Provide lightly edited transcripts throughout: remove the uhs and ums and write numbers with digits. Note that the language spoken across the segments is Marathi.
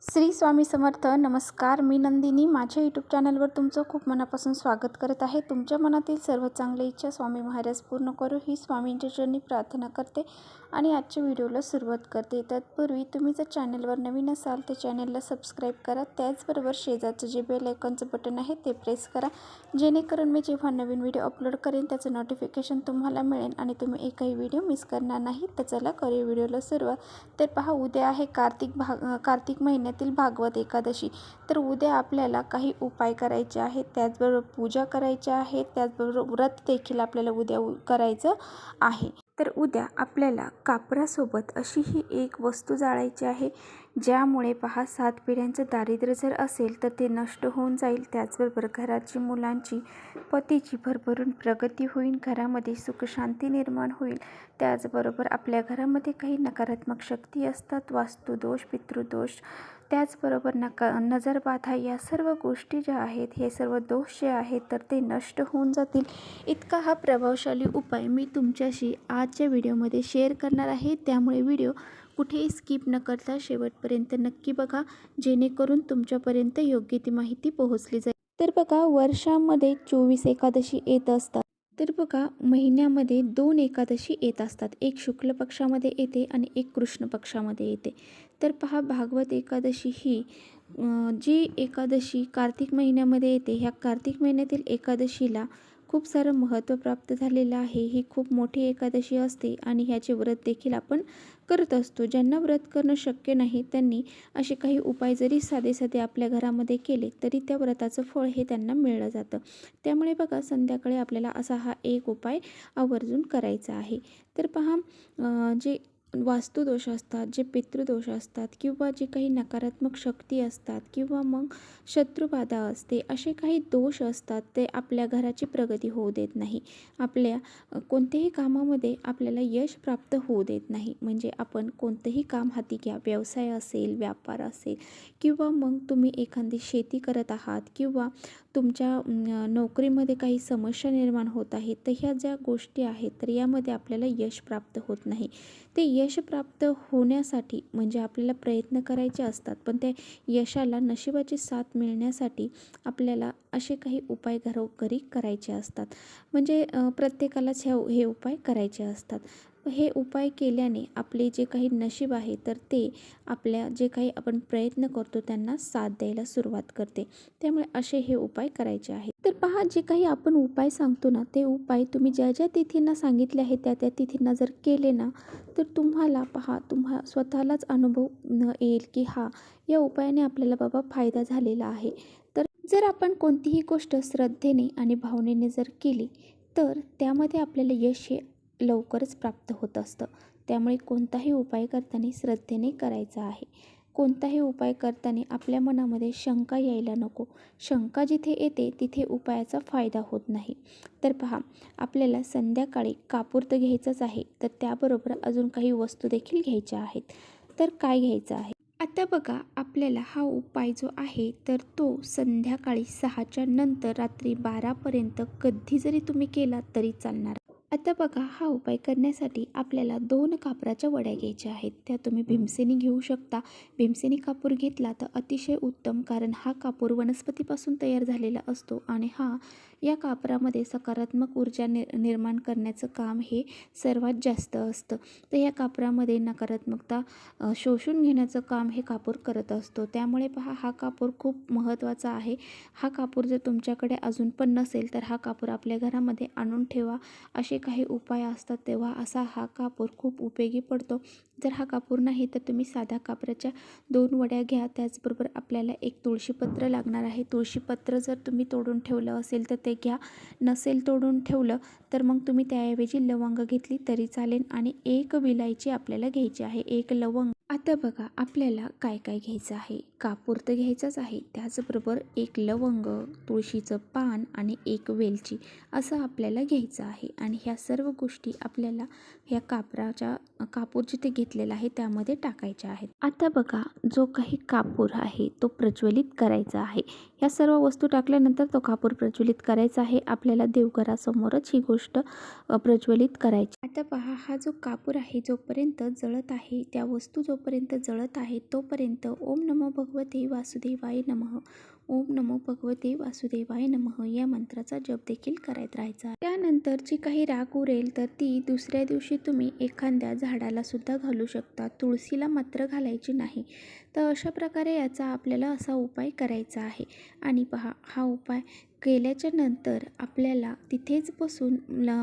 श्री स्वामी समर्थ. नमस्कार, मी नंदिनी. माझ्या यूट्यूब चॅनलवर तुमचं खूप मनापासून स्वागत करत आहे. तुमच्या मनातील सर्व चांगल्या इच्छा स्वामी महाराज पूर्ण करू ही स्वामींच्या चरणी प्रार्थना करते आणि आजच्या व्हिडिओला सुरुवात करते. तत्पूर्वी तुम्ही जर चॅनलवर नवीन असाल तर चॅनलला सबस्क्राईब करा. त्याचबरोबर शेजारचं जे बेल आयकॉनचं बटन आहे ते प्रेस करा, जेणेकरून मी जेव्हा नवीन व्हिडिओ अपलोड करेन त्याचं नोटिफिकेशन तुम्हाला मिळेल आणि तुम्ही एकही व्हिडिओ मिस करणार नाही. तर चला करूया व्हिडिओला सुरुवात. तर पहा, उद्या आहे कार्तिक महिन्यातील भागवत एकादशी. तर उद्या आपल्याला काही उपाय करायचे आहेत, त्याचबरोबर पूजा करायची आहे, त्याचबरोबर व्रत देखील आपल्याला उद्या करायचं आहे. तर उद्या आपल्याला कापरासोबत अशी ही एक वस्तू जाळायची आहे, ज्यामुळे पहा 7 पिढ्यांचं दारिद्र्य जर असेल तर ते नष्ट होऊन जाईल. त्याचबरोबर घराची, मुलांची, पतीची भरभरून प्रगती होईल, घरामध्ये सुखशांती निर्माण होईल. त्याचबरोबर आपल्या घरामध्ये काही नकारात्मक शक्ती असतात, वास्तुदोष, पितृदोष, त्याचबरोबर नजरबाधा, या सर्व गोष्टी ज्या आहेत, हे सर्व दोष जे आहेत तर ते नष्ट होऊन जातील. इतका हा प्रभावशाली उपाय मी तुमच्याशी आजच्या व्हिडिओमध्ये शेअर करणार आहे. त्यामुळे व्हिडिओ कुठेही स्किप न करता शेवटपर्यंत नक्की बघा, जेणेकरून तुमच्यापर्यंत योग्य ती माहिती पोहोचली जाईल. तर बघा, वर्षामध्ये 24 एकादशी येत असतात. तर बघा, महिन्यामध्ये 2 एकादशी येत असतात. एक शुक्ल पक्षामध्ये येते आणि एक कृष्ण पक्षामध्ये येते. तर पहा, भागवत एकादशी ही जी एकादशी कार्तिक महिन्यामध्ये येते, ह्या कार्तिक महिन्यातील एकादशीला खूप सारं महत्त्व प्राप्त झालेलं आहे. ही खूप मोठी एकादशी असते आणि ह्याचे व्रत देखील आपण करत असतो. ज्यांना व्रत करणं शक्य नाही त्यांनी असे काही उपाय जरी साधे साधे आपल्या घरामध्ये केले तरी त्या व्रताचं फळ हे त्यांना मिळलं जातं. त्यामुळे बघा, संध्याकाळी आपल्याला असा हा एक उपाय आवर्जून करायचा आहे. तर पहा, जे वास्तुदोष असतात, जे पितृदोष असतात, किंवा जे काही नकारात्मक शक्ती असतात, किंवा मग शत्रुबाधा असते, असे काही दोष असतात, ते आपल्या घराची प्रगती होऊ देत नाही. आपल्या कोणत्याही कामामध्ये आपल्याला यश प्राप्त होऊ देत नाही. म्हणजे आपण कोणतंही काम हाती घ्या, व्यवसाय असेल, व्यापार असेल, किंवा मग तुम्ही एखादी शेती करत आहात, किंवा तुमच्या नोकरीमध्ये काही समस्या निर्माण होत आहेत, तर ह्या ज्या गोष्टी आहेत तर यामध्ये आपल्याला यश प्राप्त होत नाही. ते यश प्राप्त होण्यासाठी म्हणजे आपल्याला प्रयत्न करायचे असतात, पण त्या यशाला नशिबाची साथ मिळण्यासाठी आपल्याला असे काही उपाय घरोघरी करायचे असतात. म्हणजे प्रत्येकालाच हे उपाय करायचे असतात. हे उपाय केल्याने आपले जे काही नशीब आहे तर ते आपल्या जे काही आपण प्रयत्न करतो त्यांना साथ द्यायला सुरुवात करते. त्यामुळे असे हे उपाय करायचे आहेत. तर पहा, जे काही आपण उपाय सांगतो ना, ते उपाय तुम्ही ज्या ज्या तिथींना सांगितले आहेत त्या त्या तिथींना जर केले ना, तर तुम्हाला पहा, स्वतःलाच अनुभव येईल की या उपायाने आपल्याला बाबा फायदा झालेला आहे. तर जर आपण कोणतीही गोष्ट श्रद्धेने आणि भावनेने जर केली तर त्यामध्ये आपल्याला यश हे लवकरच प्राप्त होत असतं. त्यामुळे कोणताही उपाय करताना श्रद्धेने करायचा आहे. कोणताही उपाय करताना आपल्या मनामध्ये शंका यायला नको. शंका जिथे येते तिथे उपायाचा फायदा होत नाही. तर पहा, आपल्याला संध्याकाळी कापूर तर घ्यायचंच आहे, तर त्याबरोबर अजून काही वस्तू देखील घ्यायच्या आहेत. तर काय घ्यायचं आहे? आता बघा, आपल्याला हा उपाय जो आहे तर तो संध्याकाळी 6च्या नंतर रात्री 12पर्यंत कधी जरी तुम्ही केला तरी चालणार. आता बघा, हा उपाय करण्यासाठी आपल्याला 2 कापराच्या वड्या घ्यायच्या आहेत. त्या तुम्ही भीमसेनी घेऊ शकता. भीमसेनी कापूर घेतला तर अतिशय उत्तम, कारण हा कापूर वनस्पतीपासून तयार झालेला असतो आणि या कापरामध्ये सकारात्मक ऊर्जा निर्माण करण्याचं काम हे सर्वात जास्त असतं. तर या कापरामध्ये नकारात्मकता शोषून घेण्याचं काम हे कापूर करत असतो. त्यामुळे पहा, हा कापूर खूप महत्त्वाचा आहे. हा कापूर जर तुमच्याकडे अजून पण नसेल तर हा कापूर आपल्या घरामध्ये आणून ठेवा. असे काही उपाय असतात तेव्हा असा हा कापूर खूप उपयोगी पडतो. जर हा कापूर नाही तर तुम्ही साध्या कापराच्या 2 वड्या घ्या. त्याचबरोबर आपल्याला एक तुळशीपत्र लागणार आहे. तुळशीपत्र जर तुम्ही तोडून ठेवलं असेल तर ते घ्या. नसेल तोडून ठेवलं तर मग तुम्ही त्याऐवजी लवंग घेतली तरी चालेल आणि 1 विलायची आपल्याला घ्यायची आहे, 1 लवंग. आता बघा, आपल्याला काय काय घ्यायचं आहे. कापूर तर घ्यायचाच आहे, त्याचबरोबर 1 लवंग, तुळशीचं पान आणि 1 वेलची असं आपल्याला घ्यायचं आहे. आणि ह्या सर्व गोष्टी आपल्याला ह्या कापराच्या कापूर जिथे घेतलेला आहे त्यामध्ये टाकायचे आहेत. आता बघा, जो काही कापूर आहे तो प्रज्वलित करायचा आहे. या सर्व वस्तू टाकल्यानंतर तो कापूर प्रज्वलित करायचा आहे. आपल्याला देवघरासमोरच ही गोष्ट प्रज्वलित करायची. आता पहा, हा जो कापूर आहे जोपर्यंत जळत आहे, त्या वस्तू जोपर्यंत जळत आहे तोपर्यंत ओम नमो भगवते वासुदेवाय नमः, ओम नमो भगवते वासुदेवाय नमः या मंत्राचा जप देखील करत राहायचा. त्यानंतर जी काही राख उरेल तर ती दुसऱ्या दिवशी तुम्ही एखाद्या झाडाला सुद्धा घालू शकता, तुळशीला मात्र घालायची नाही. तर अशा प्रकारे याचा आपल्याला असा उपाय करायचा आहे. आणि पहा, हा उपाय केल्याच्या नंतर आपल्याला तिथेच बसून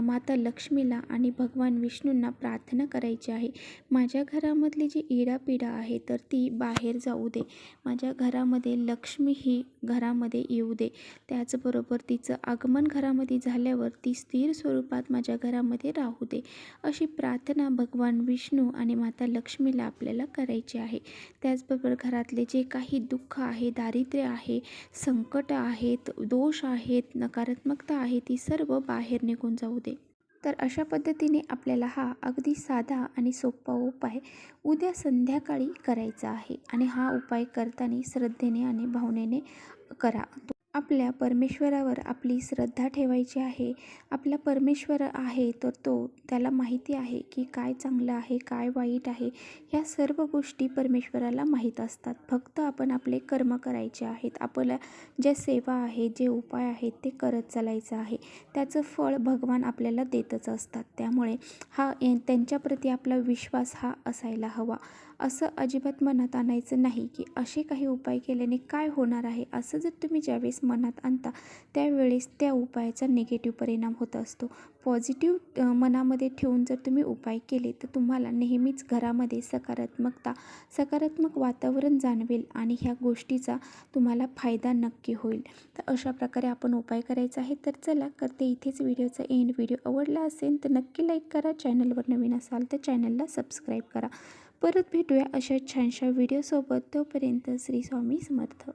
माता लक्ष्मीला आणि भगवान विष्णूंना प्रार्थना करायची आहे. माझ्या घरामधली जी इडापिडा आहे तर ती बाहेर जाऊ दे, माझ्या घरामध्ये लक्ष्मी ही घरामध्ये येऊ दे, त्याचबरोबर तिचं आगमन घरामध्ये झाल्यावर ती स्थिर स्वरूपात माझ्या घरामध्ये राहू दे, अशी प्रार्थना भगवान विष्णू आणि माता लक्ष्मीला आपल्याला करायची आहे. त्याचबरोबर घरातले जे काही दुःख आहे, दारिद्र्य आहे, संकट आहेत, दोष आहेत, नकारात्मकता आहे, ती सर्व बाहेर निघून जाऊ दे. तर अशा पद्धतीने आपल्याला हा अगदी साधा आणि सोपा उपाय उद्या संध्याकाळी करायचा आहे. आणि हा उपाय करताना श्रद्धेने आणि भावनेने करा. आपल्या परमेश्वरावर आपली श्रद्धा ठेवायची आहे. आपला परमेश्वर आहे तर त्याला माहिती आहे की काय चांगलं आहे, काय वाईट आहे, ह्या सर्व गोष्टी परमेश्वराला माहीत असतात. फक्त आपण आपले कर्म करायचे आहेत. आपल्या ज्या सेवा आहेत, जे उपाय आहेत ते करत चालायचं आहे. त्याचं फळ भगवान आपल्याला देतच असतात. त्यामुळे त्यांच्याप्रती आपला विश्वास हा असायला हवा. असं अजिबात मनात आणायचं नाही की असे काही उपाय केल्याने काय होणार आहे. असं जर तुम्ही ज्यावेळेस मनात आणता त्यावेळेस त्या उपायाचा निगेटिव्ह परिणाम होत असतो. पॉझिटिव्ह मनामध्ये ठेवून जर तुम्ही उपाय केले तर तुम्हाला नेहमीच घरामध्ये सकारात्मक वातावरण जाणवेल आणि ह्या गोष्टीचा तुम्हाला फायदा नक्की होईल. तर अशा प्रकारे आपण उपाय करायचा आहे. तर चला करते इथेच व्हिडिओचा एंड. व्हिडिओ आवडला असेल तर नक्की लाईक करा. चॅनलवर नवीन असाल तर चॅनलला सबस्क्राईब करा. परत भेटूया अशा छानशा व्हिडिओसोबत. तोपर्यंत श्री स्वामी समर्थ.